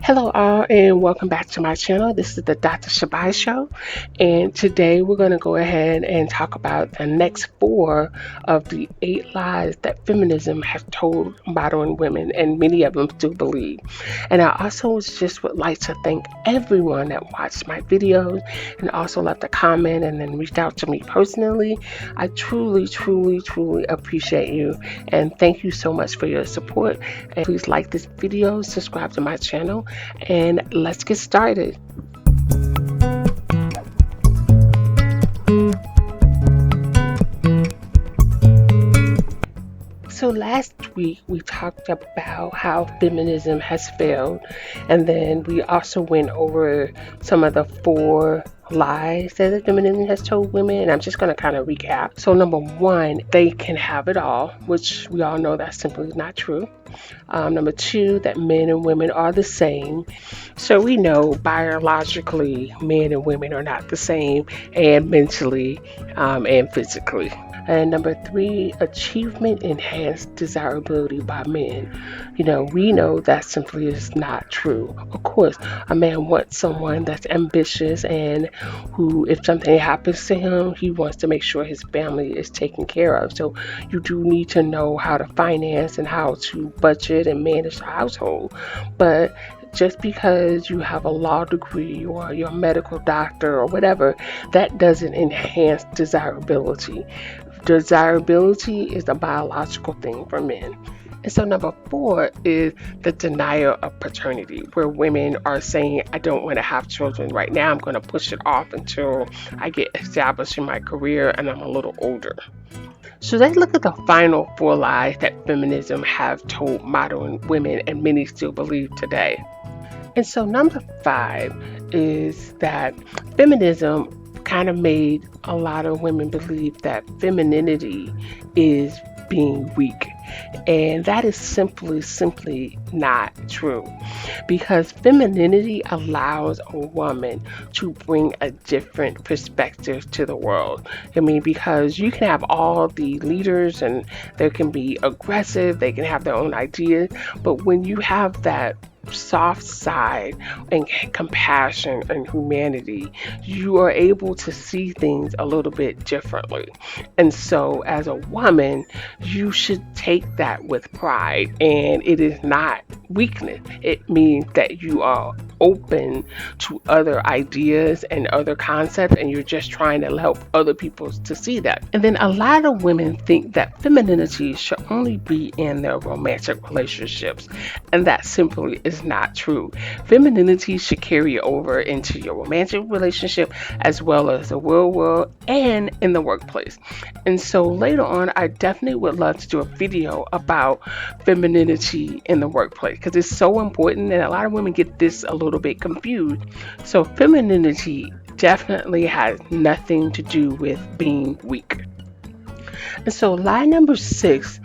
Hello, all, and welcome back to my channel. This is the Dr. Shabai Show, and today we're going to go ahead and talk about the next four of the 8 lies that feminism has told modern women, and many of them still believe. And I also just would like to thank everyone that watched my videos and also left a comment and then reached out to me personally. I truly, truly, truly appreciate you, and thank you so much for your support. And please like this video, subscribe to my channel, and let's get started. So last week we talked about how feminism has failed, and then we also went over some of the 4 lies that the feminism has told women, and I'm just going to kind of recap. So number 1, they can have it all, which we all know that's simply not true. Number 2, that men and women are the same. So we know biologically men and women are not the same, and mentally and physically. And number 3, achievement enhanced desirability by men. We know that simply is not true. Of course, a man wants someone that's ambitious and who, if something happens to him, he wants to make sure his family is taken care of. So you do need to know how to finance and how to budget and manage the household. But just because you have a law degree or you're a medical doctor or whatever, that doesn't enhance desirability. Desirability is a biological thing for men. And so number 4 is the denial of paternity, where women are saying, I don't want to have children right now. I'm going to push it off until I get established in my career and I'm a little older. So let's look at the final 4 lies that feminism have told modern women and many still believe today. And so number 5 is that feminism kind of made a lot of women believe that femininity is being weak. And that is simply not true, because femininity allows a woman to bring a different perspective to the world. Because you can have all the leaders and they can be aggressive, they can have their own ideas, but when you have that soft side and compassion and humanity, you are able to see things a little bit differently. And so as a woman, you should take that with pride, and it is not weakness. It means that you are open to other ideas and other concepts, and you're just trying to help other people to see that. And then a lot of women think that femininity should only be in their romantic relationships, and that simply is not true. Femininity should carry over into your romantic relationship as well as the real world and in the workplace. And so later on, I definitely would love to do a video about femininity in the workplace, because it's so important, and a lot of women get this a little bit confused. So femininity definitely has nothing to do with being weak. And so lie number 6,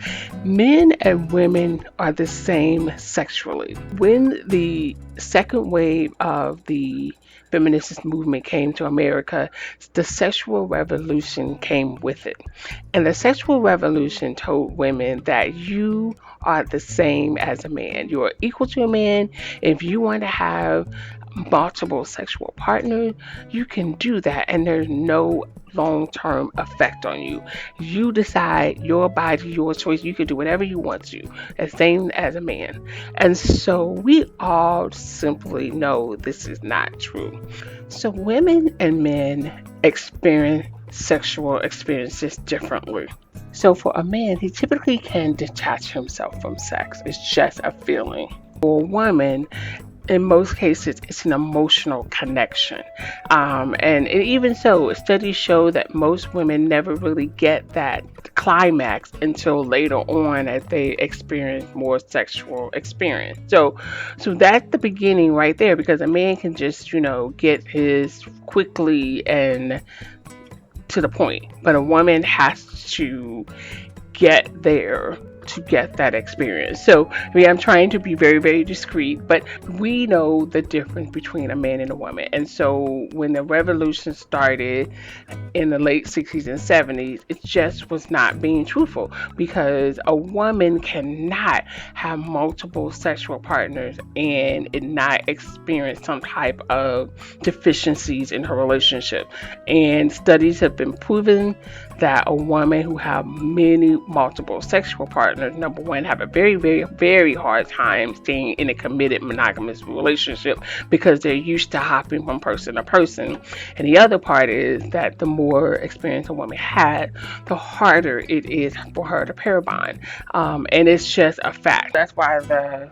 men and women are the same sexually. When the second wave of the feminist movement came to America, the sexual revolution came with it. And the sexual revolution told women that you are the same as a man. You are equal to a man. If you want to have multiple sexual partners, you can do that, and there's no long-term effect on you. You decide, your body, your choice. You can do whatever you want to, the same as a man. And so we all simply know this is not true. So women and men experience sexual experiences differently. So for a man, he typically can detach himself from sex. It's just a feeling. For a woman, in most cases, it's an emotional connection. And even so, studies show that most women never really get that climax until later on as they experience more sexual experience. So that's the beginning right there, because a man can just, get his quickly and to the point. But a woman has to get there to get that experience. So, I mean, I'm trying to be very, very discreet, but we know the difference between a man and a woman. And so, when the revolution started in the late 60s and 70s, it just was not being truthful, because a woman cannot have multiple sexual partners and it not experience some type of deficiencies in her relationship. And studies have been proven that a woman who have many multiple sexual partners, number one, have a very, very, very hard time staying in a committed monogamous relationship, because they're used to hopping from person to person. And the other part is that the more experience a woman had, the harder it is for her to pair bond. And it's just a fact. That's why the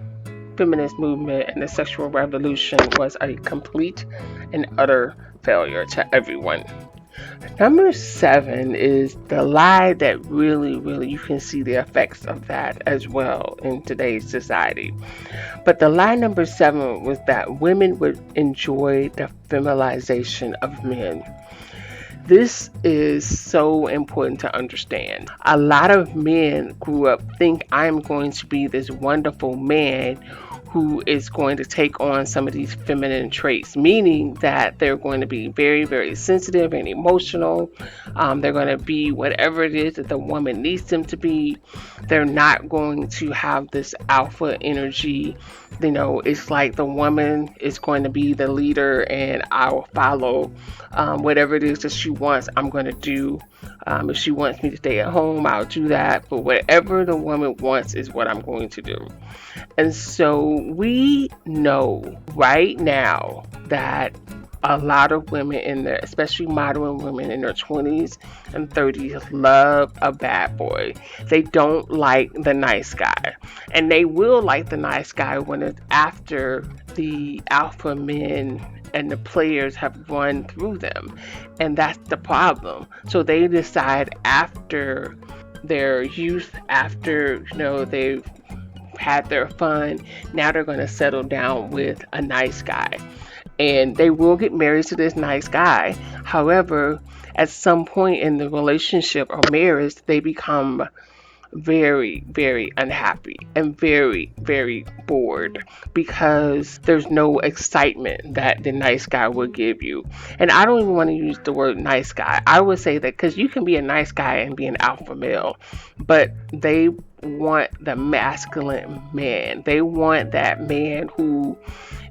feminist movement and the sexual revolution was a complete and utter failure to everyone. Number seven is the lie that really, really you can see the effects of that as well in today's society. But the lie number seven was that women would enjoy the feminization of men. This is so important to understand. A lot of men grew up think I'm going to be this wonderful man who is going to take on some of these feminine traits, meaning that they're going to be very, very sensitive and emotional. They're going to be whatever it is that the woman needs them to be. They're not going to have this alpha energy. You know, it's like the woman is going to be the leader and I will follow whatever it is that she wants, I'm going to do. If she wants me to stay at home, I'll do that. But whatever the woman wants is what I'm going to do. And so we know right now that a lot of women in their, especially modern women in their 20s and 30s, love a bad boy. They don't like the nice guy. And they will like the nice guy when it's after the alpha men and the players have run through them. And that's the problem. So they decide after their youth, after, they've had their fun, now they're going to settle down with a nice guy. And they will get married to this nice guy. However, at some point in the relationship or marriage, they become very, very unhappy and very, very bored, because there's no excitement that the nice guy will give you. And I don't even want to use the word nice guy. I would say that because you can be a nice guy and be an alpha male, but they want the masculine man. They want that man who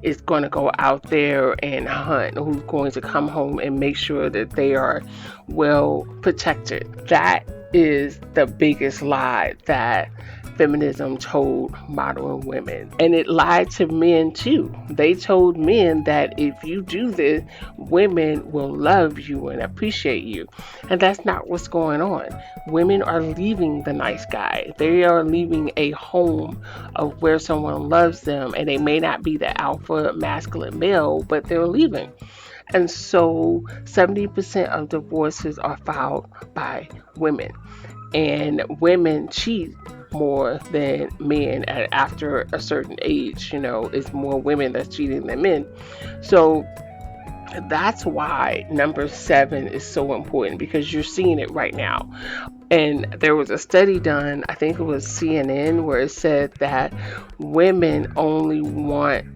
is going to go out there and hunt, who's going to come home and make sure that they are well protected. That is the biggest lie that feminism told modern women. And it lied to men too. They told men that if you do this, women will love you and appreciate you. And that's not what's going on. Women are leaving the nice guy. They are leaving a home of where someone loves them, and they may not be the alpha masculine male, but they're leaving. And so 70% of divorces are filed by women. And women cheat more than men after a certain age. It's more women that's cheating than men. So that's why number seven is so important, because you're seeing it right now. And there was a study done, I think it was CNN, where it said that women only want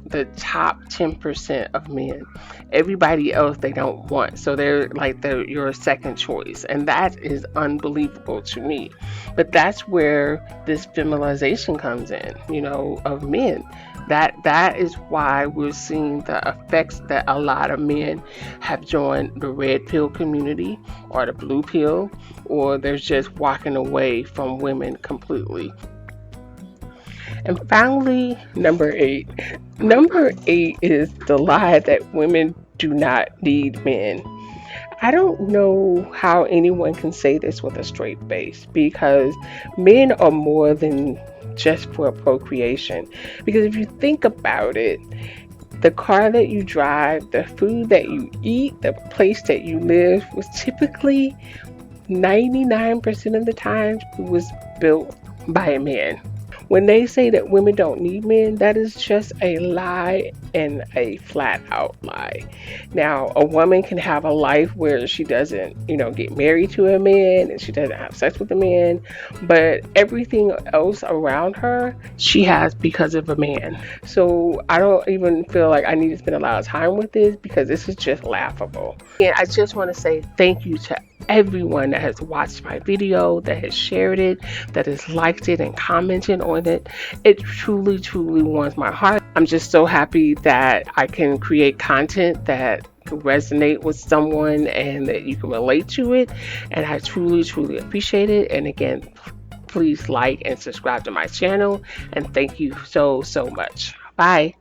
the top 10% of men. Everybody else they don't want. So they're like your second choice. And that is unbelievable to me. But that's where this feminization comes in, of men. That is why we're seeing the effects that a lot of men have joined the red pill community or the blue pill, or they're just walking away from women completely. And finally, number eight. Number eight is the lie that women do not need men. I don't know how anyone can say this with a straight face, because men are more than just for procreation. Because if you think about it, the car that you drive, the food that you eat, the place that you live was typically 99% of the time was built by a man. When they say that women don't need men, that is just a lie and a flat out lie. Now, a woman can have a life where she doesn't, get married to a man and she doesn't have sex with a man, but everything else around her, she has because of a man. So I don't even feel like I need to spend a lot of time with this because this is just laughable. And I just want to say thank you to everyone that has watched my video, that has shared it, that has liked it and commented on it. It truly, truly warms my heart. I'm just so happy that I can create content that resonate with someone and that you can relate to it. And I truly, truly appreciate it. And again, please like and subscribe to my channel. And thank you so, so much. Bye.